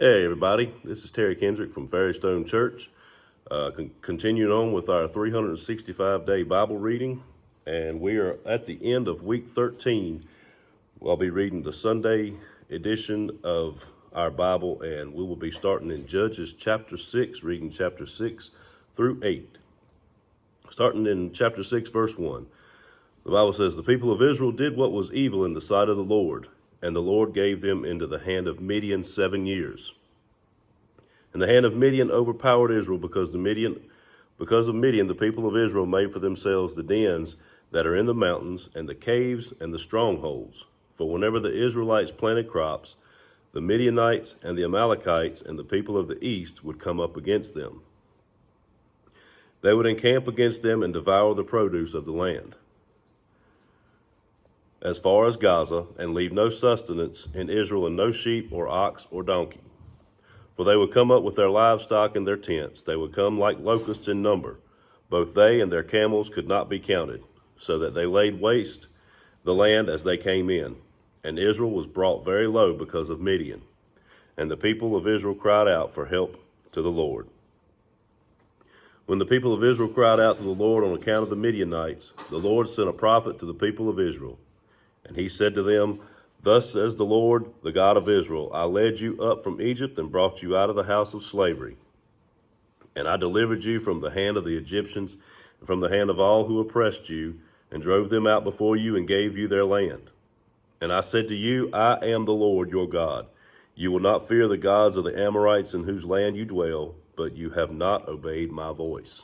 Hey everybody, this is Terry Kendrick from Fairystone Church. Continuing on with our 365-day Bible reading, and we are at the end of week 13. I'll be reading the Sunday edition of our Bible, and we will be starting in Judges chapter 6, reading chapter 6 through 8. Starting in chapter 6, verse 1, the Bible says, "The people of Israel did what was evil in the sight of the Lord, and the Lord gave them into the hand of Midian 7 years. And the hand of Midian overpowered Israel because of Midian, the people of Israel made for themselves the dens that are in the mountains, and the caves and the strongholds. For whenever the Israelites planted crops, the Midianites and the Amalekites and the people of the east would come up against them. They would encamp against them and devour the produce of the land, as far as Gaza, and leave no sustenance in Israel, and no sheep or ox or donkey. For they would come up with their livestock and their tents. They would come like locusts in number. Both they and their camels could not be counted, so that they laid waste the land as they came in. And Israel was brought very low because of Midian. And the people of Israel cried out for help to the Lord. When the people of Israel cried out to the Lord on account of the Midianites, the Lord sent a prophet to the people of Israel. And he said to them, 'Thus says the Lord, the God of Israel, I led you up from Egypt and brought you out of the house of slavery. And I delivered you from the hand of the Egyptians and from the hand of all who oppressed you, and drove them out before you and gave you their land. And I said to you, I am the Lord your God. You will not fear the gods of the Amorites in whose land you dwell, but you have not obeyed my voice.'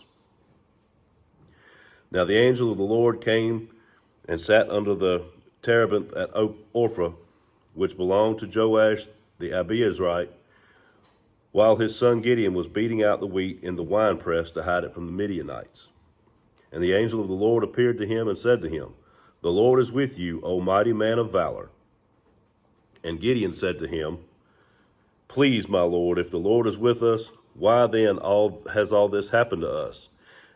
Now the angel of the Lord came and sat under the terebinth at Ophrah, which belonged to Joash the Abiezrite, while his son Gideon was beating out the wheat in the winepress to hide it from the Midianites. And the angel of the Lord appeared to him and said to him, 'The Lord is with you, O mighty man of valor.' And Gideon said to him, 'Please, my Lord, if the Lord is with us, why then has all this happened to us?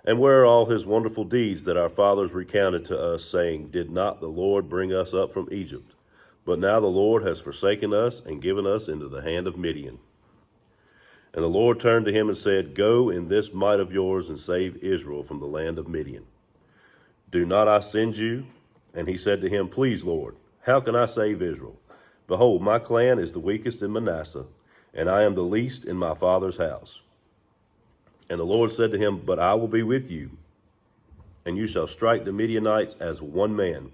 And where are all his wonderful deeds that our fathers recounted to us, saying, Did not the Lord bring us up from Egypt? But now the Lord has forsaken us and given us into the hand of Midian.' And the Lord turned to him and said, 'Go in this might of yours and save Israel from the land of Midian. Do not I send you?' And he said to him, 'Please, Lord, how can I save Israel? Behold, my clan is the weakest in Manasseh, and I am the least in my father's house.' And the Lord said to him, 'But I will be with you, and you shall strike the Midianites as one man.'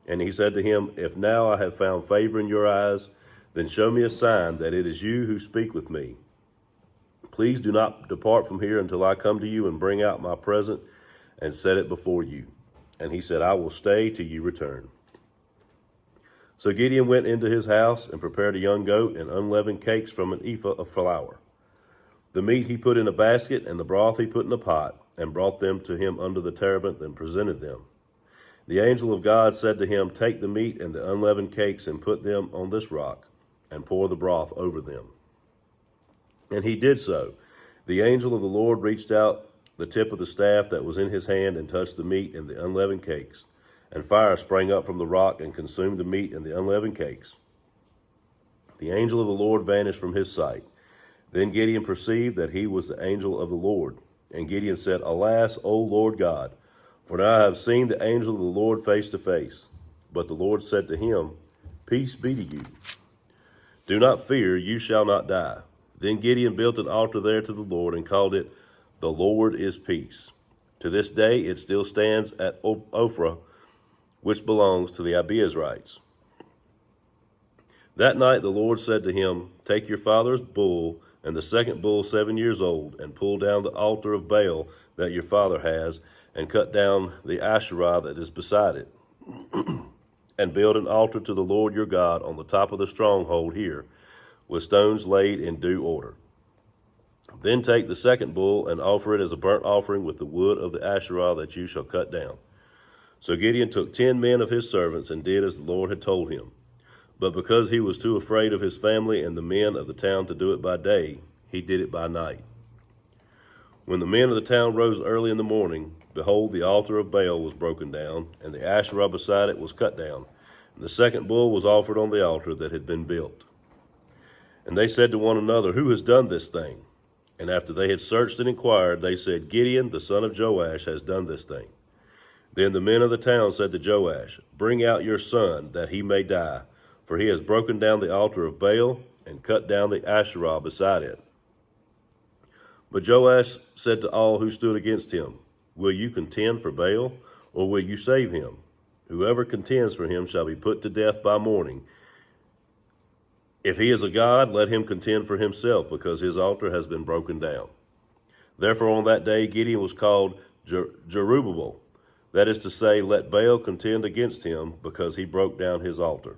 And he said to him, 'If now I have found favor in your eyes, then show me a sign that it is you who speak with me. Please do not depart from here until I come to you and bring out my present and set it before you.' And he said, 'I will stay till you return.' So Gideon went into his house and prepared a young goat and unleavened cakes from an ephah of flour. The meat he put in a basket, and the broth he put in a pot, and brought them to him under the terebinth and presented them. The angel of God said to him, 'Take the meat and the unleavened cakes and put them on this rock, and pour the broth over them.' And he did so. The angel of the Lord reached out the tip of the staff that was in his hand and touched the meat and the unleavened cakes, and fire sprang up from the rock and consumed the meat and the unleavened cakes. The angel of the Lord vanished from his sight. Then Gideon perceived that he was the angel of the Lord. And Gideon said, 'Alas, O Lord God, for now I have seen the angel of the Lord face to face.' But the Lord said to him, 'Peace be to you. Do not fear, you shall not die.' Then Gideon built an altar there to the Lord and called it, 'The Lord is Peace.' To this day it still stands at Ophrah, which belongs to the Abiezrites. That night the Lord said to him, 'Take your father's bull and the second bull 7 years old, and pull down the altar of Baal that your father has, and cut down the Asherah that is beside it, and build an altar to the Lord your God on the top of the stronghold here, with stones laid in due order. Then take the second bull and offer it as a burnt offering with the wood of the Asherah that you shall cut down.' So Gideon took 10 men of his servants and did as the Lord had told him. But because he was too afraid of his family and the men of the town to do it by day, he did it by night. When the men of the town rose early in the morning, behold, the altar of Baal was broken down, and the Asherah beside it was cut down, and the second bull was offered on the altar that had been built. And they said to one another, Who has done this thing? And after they had searched and inquired, they said, Gideon, the son of Joash, has done this thing. Then the men of the town said to Joash, Bring out your son, that he may die, for he has broken down the altar of Baal and cut down the Asherah beside it. But Joash said to all who stood against him, Will you contend for Baal, or will you save him? Whoever contends for him shall be put to death by morning. If he is a god, let him contend for himself, because his altar has been broken down. Therefore on that day Gideon was called Jerubbaal, that is to say, let Baal contend against him, because he broke down his altar.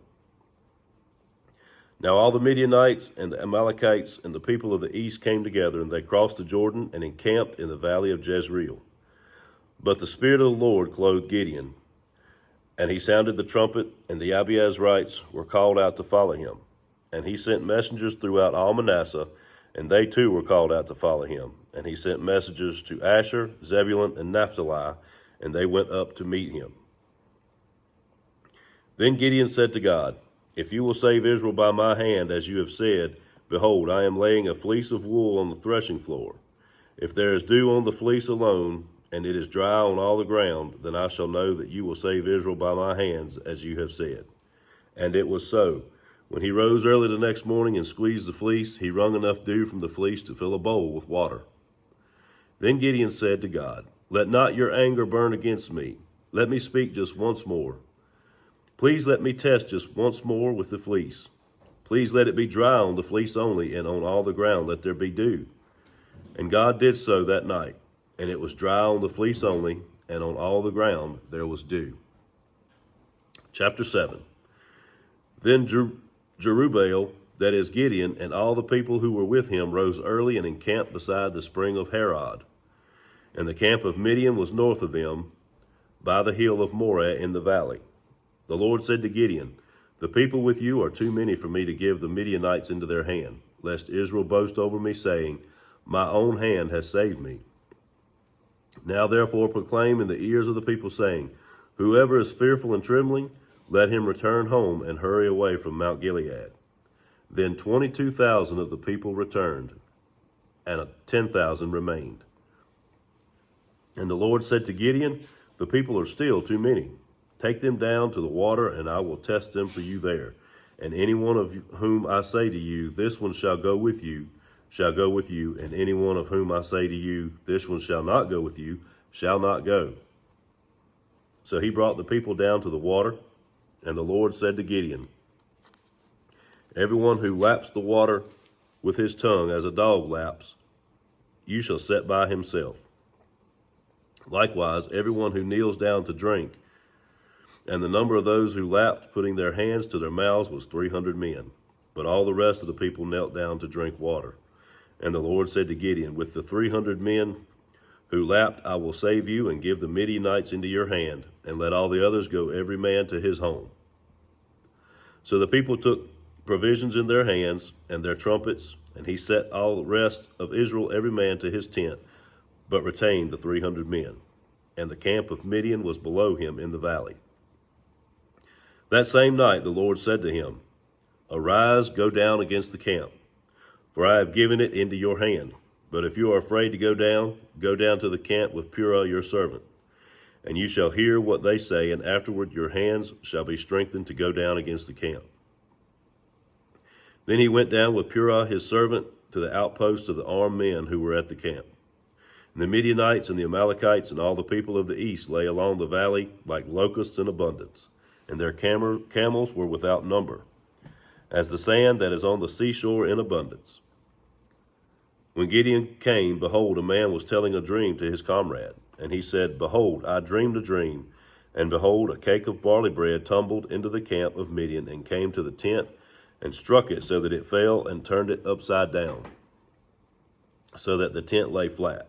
Now all the Midianites and the Amalekites and the people of the east came together, and they crossed the Jordan and encamped in the valley of Jezreel. But the Spirit of the Lord clothed Gideon, and he sounded the trumpet, and the Abiezrites were called out to follow him. And he sent messengers throughout all Manasseh, and they too were called out to follow him. And he sent messengers to Asher, Zebulun, and Naphtali, and they went up to meet him. Then Gideon said to God, If you will save Israel by my hand, as you have said, behold, I am laying a fleece of wool on the threshing floor. If there is dew on the fleece alone, and it is dry on all the ground, then I shall know that you will save Israel by my hands, as you have said. And it was so. When he rose early the next morning and squeezed the fleece, he wrung enough dew from the fleece to fill a bowl with water. Then Gideon said to God, Let not your anger burn against me. Let me speak just once more. Please let me test just once more with the fleece. Please let it be dry on the fleece only, and on all the ground let there be dew. And God did so that night, and it was dry on the fleece only, and on all the ground there was dew. Chapter 7. Then Jerubbaal, that is Gideon, and all the people who were with him rose early and encamped beside the spring of Harod. And the camp of Midian was north of them, by the hill of Moreh in the valley. The Lord said to Gideon, The people with you are too many for me to give the Midianites into their hand, lest Israel boast over me, saying, My own hand has saved me. Now therefore proclaim in the ears of the people, saying, Whoever is fearful and trembling, let him return home and hurry away from Mount Gilead. Then 22,000 of the people returned, and 10,000 remained. And the Lord said to Gideon, The people are still too many. Take them down to the water, and I will test them for you there. And any one of whom I say to you, This one shall go with you, shall go with you. And any one of whom I say to you, This one shall not go with you, shall not go. So he brought the people down to the water. And the Lord said to Gideon, Everyone who laps the water with his tongue as a dog laps, you shall set by himself. Likewise, everyone who kneels down to drink. And the number of those who lapped, putting their hands to their mouths, was 300 men. But all the rest of the people knelt down to drink water. And the Lord said to Gideon, With the 300 men who lapped, I will save you, and give the Midianites into your hand, and let all the others go every man to his home. So the people took provisions in their hands, and their trumpets, and he set all the rest of Israel every man to his tent, but retained the 300 men. And the camp of Midian was below him in the valley. That same night the Lord said to him, Arise, go down against the camp, for I have given it into your hand. But if you are afraid to go down to the camp with Purah your servant. And you shall hear what they say, and afterward your hands shall be strengthened to go down against the camp. Then he went down with Purah his servant to the outposts of the armed men who were at the camp. And the Midianites and the Amalekites and all the people of the east lay along the valley like locusts in abundance, and their camels were without number, as the sand that is on the seashore in abundance. When Gideon came, behold, a man was telling a dream to his comrade. And he said, Behold, I dreamed a dream, and behold, a cake of barley bread tumbled into the camp of Midian, and came to the tent, and struck it so that it fell, and turned it upside down, so that the tent lay flat.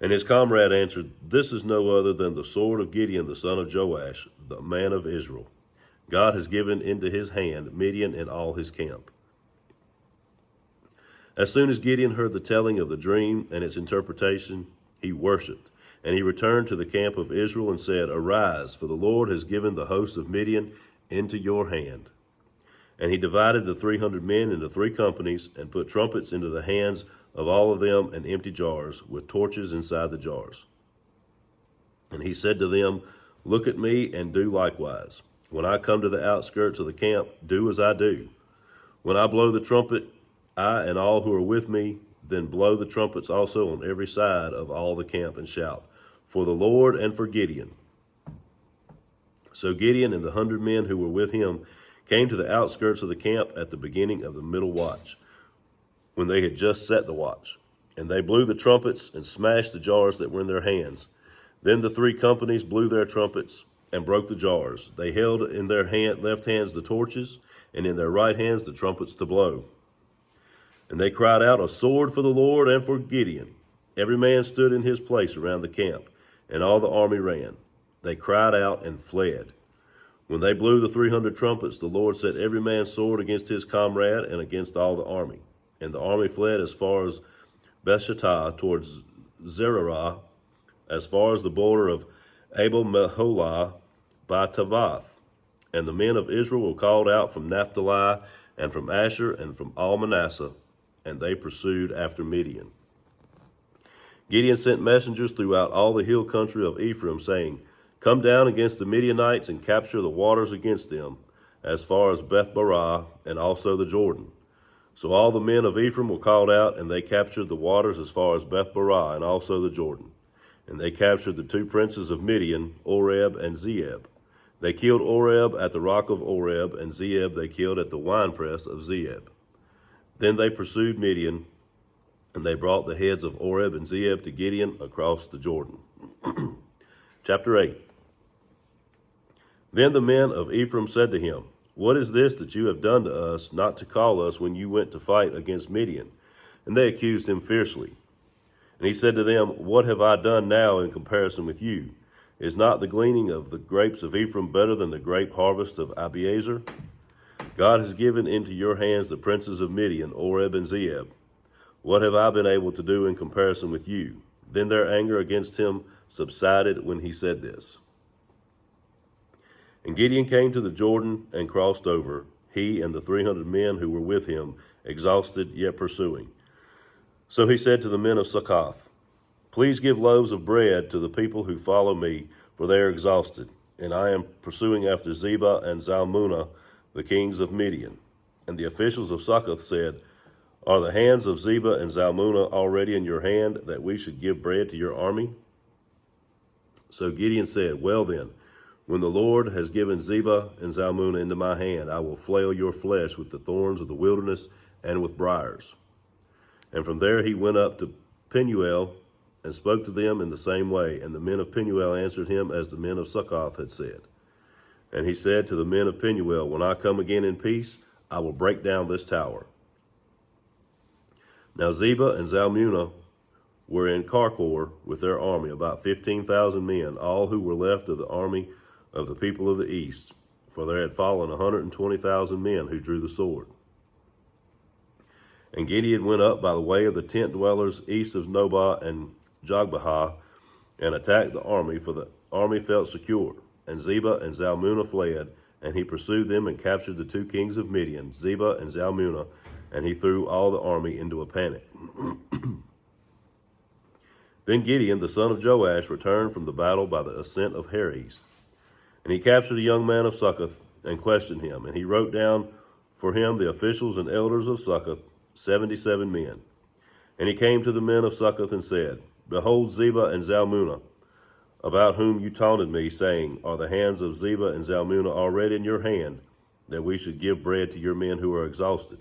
And his comrade answered, This is no other than the sword of Gideon the son of Joash, the man of Israel. God has given into his hand Midian and all his camp. As soon as Gideon heard the telling of the dream and its interpretation, he worshipped. And he returned to the camp of Israel and said, Arise, for the Lord has given the host of Midian into your hand. And he divided the 300 men into 3 companies, and put trumpets into the hands of all of them, and empty jars, with torches inside the jars. And he said to them, Look at me, and do likewise. When I come to the outskirts of the camp, do as I do. When I blow the trumpet, I and all who are with me, then blow the trumpets also on every side of all the camp, and shout, For the Lord and for Gideon. So Gideon and the 100 men who were with him came to the outskirts of the camp at the beginning of the middle watch, when they had just set the watch. And they blew the trumpets and smashed the jars that were in their hands. Then the 3 companies blew their trumpets and broke the jars. They held in their left hands the torches, and in their right hands the trumpets to blow. And they cried out, A sword for the Lord and for Gideon. Every man stood in his place around the camp, and all the army ran. They cried out and fled. When they blew the 300 trumpets, the Lord set every man's sword against his comrade and against all the army. And the army fled as far as Bethshittah towards Zererah, as far as the border of Abel Meholah by Tabbath. And the men of Israel were called out from Naphtali and from Asher and from all Manasseh, and they pursued after Midian. Gideon sent messengers throughout all the hill country of Ephraim, saying, Come down against the Midianites and capture the waters against them, as far as Beth-barah and also the Jordan. So all the men of Ephraim were called out, and they captured the waters as far as Beth-barah and also the Jordan. And they captured the 2 princes of Midian, Oreb and Zeeb. They killed Oreb at the rock of Oreb, and Zeeb they killed at the winepress of Zeeb. Then they pursued Midian, and they brought the heads of Oreb and Zeeb to Gideon across the Jordan. Chapter 8. Then the men of Ephraim said to him, What is this that you have done to us, not to call us when you went to fight against Midian? And they accused him fiercely. And he said to them, What have I done now in comparison with you? Is not the gleaning of the grapes of Ephraim better than the grape harvest of Abiezer? God has given into your hands the princes of Midian, Oreb and Zeeb. What have I been able to do in comparison with you? Then their anger against him subsided when he said this. And Gideon came to the Jordan and crossed over, he and the 300 men who were with him, exhausted yet pursuing. So he said to the men of Succoth, Please give loaves of bread to the people who follow me, for they are exhausted, and I am pursuing after Zebah and Zalmunna, the kings of Midian. And the officials of Succoth said, Are the hands of Zebah and Zalmunna already in your hand, that we should give bread to your army? So Gideon said, Well then, when the Lord has given Zebah and Zalmunna into my hand, I will flail your flesh with the thorns of the wilderness and with briars. And from there he went up to Penuel and spoke to them in the same way. And the men of Penuel answered him as the men of Succoth had said. And he said to the men of Penuel, When I come again in peace, I will break down this tower. Now Zebah and Zalmunna were in Karkor with their army, about 15,000 men, all who were left of the army of the people of the east, for there had fallen 120,000 men who drew the sword. And Gideon went up by the way of the tent dwellers east of Nobah and Jogbehah, and attacked the army, for the army felt secure. And Zebah and Zalmunna fled, and he pursued them and captured the 2 kings of Midian, Zebah and Zalmunna, and he threw all the army into a panic. Then Gideon, the son of Joash, returned from the battle by the ascent of Heres. And he captured a young man of Succoth and questioned him. And he wrote down for him the officials and elders of Succoth, 77 men. And he came to the men of Succoth and said, Behold Zebah and Zalmunna, about whom you taunted me, saying, Are the hands of Zebah and Zalmunna already in your hand, that we should give bread to your men who are exhausted?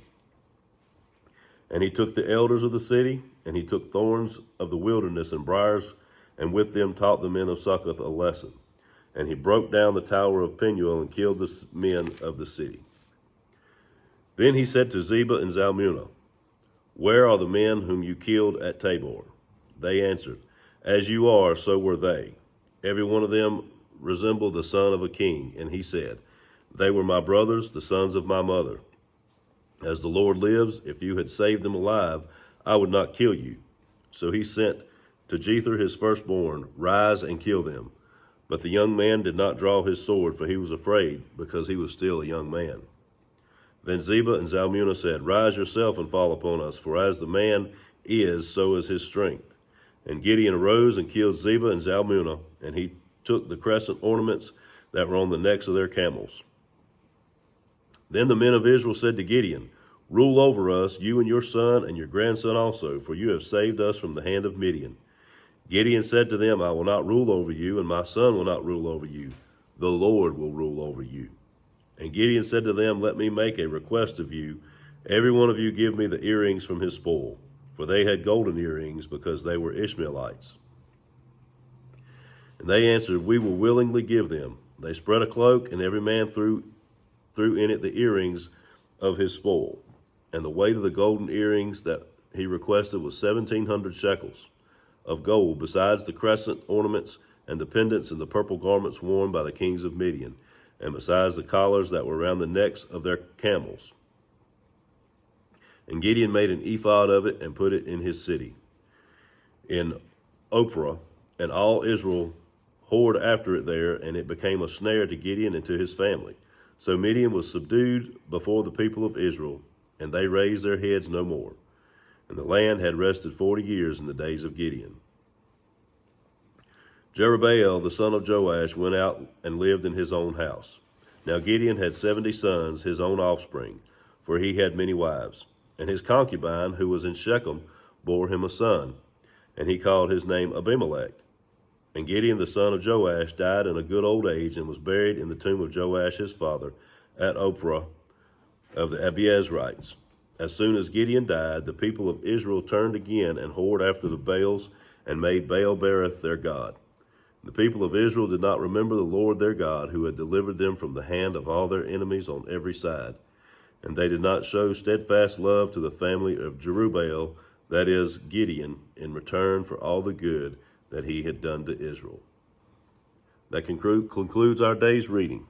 And he took the elders of the city, and he took thorns of the wilderness and briars, and with them taught the men of Succoth a lesson. And he broke down the tower of Penuel and killed the men of the city. Then he said to Zebah and Zalmunna, Where are the men whom you killed at Tabor? They answered, As you are, so were they. Every one of them resembled the son of a king. And he said, They were my brothers, the sons of my mother. As the Lord lives, if you had saved them alive, I would not kill you. So he sent to Jether his firstborn, Rise and kill them. But the young man did not draw his sword, for he was afraid, because he was still a young man. Then Zebah and Zalmunna said, Rise yourself and fall upon us, for as the man is, so is his strength. And Gideon arose and killed Zebah and Zalmunna, and he took the crescent ornaments that were on the necks of their camels. Then the men of Israel said to Gideon, Rule over us, you and your son and your grandson also, for you have saved us from the hand of Midian. Gideon said to them, I will not rule over you, and my son will not rule over you. The Lord will rule over you. And Gideon said to them, Let me make a request of you. Every one of you give me the earrings from his spoil. For they had golden earrings, because they were Ishmaelites. And they answered, We will willingly give them. They spread a cloak, and every man threw in it the earrings of his spoil. And the weight of the golden earrings that he requested was 1,700 shekels of gold, besides the crescent ornaments and the pendants and the purple garments worn by the kings of Midian, and besides the collars that were around the necks of their camels. And Gideon made an ephod of it and put it in his city, in Ophrah, and all Israel whored after it there, and it became a snare to Gideon and to his family. So Midian was subdued before the people of Israel, and they raised their heads no more. And the land had rested 40 years in the days of Gideon. Jerubbaal, the son of Joash, went out and lived in his own house. Now Gideon had 70 sons, his own offspring, for he had many wives. And his concubine, who was in Shechem, bore him a son, and he called his name Abimelech. And Gideon, the son of Joash, died in a good old age, and was buried in the tomb of Joash his father at Ophrah of the Abiezrites. As soon as Gideon died, the people of Israel turned again and whored after the Baals, and made Baal-berith their god. The people of Israel did not remember the Lord their God, who had delivered them from the hand of all their enemies on every side. And they did not show steadfast love to the family of Jerubbaal, that is, Gideon, in return for all the good that he had done to Israel. That concludes our day's reading.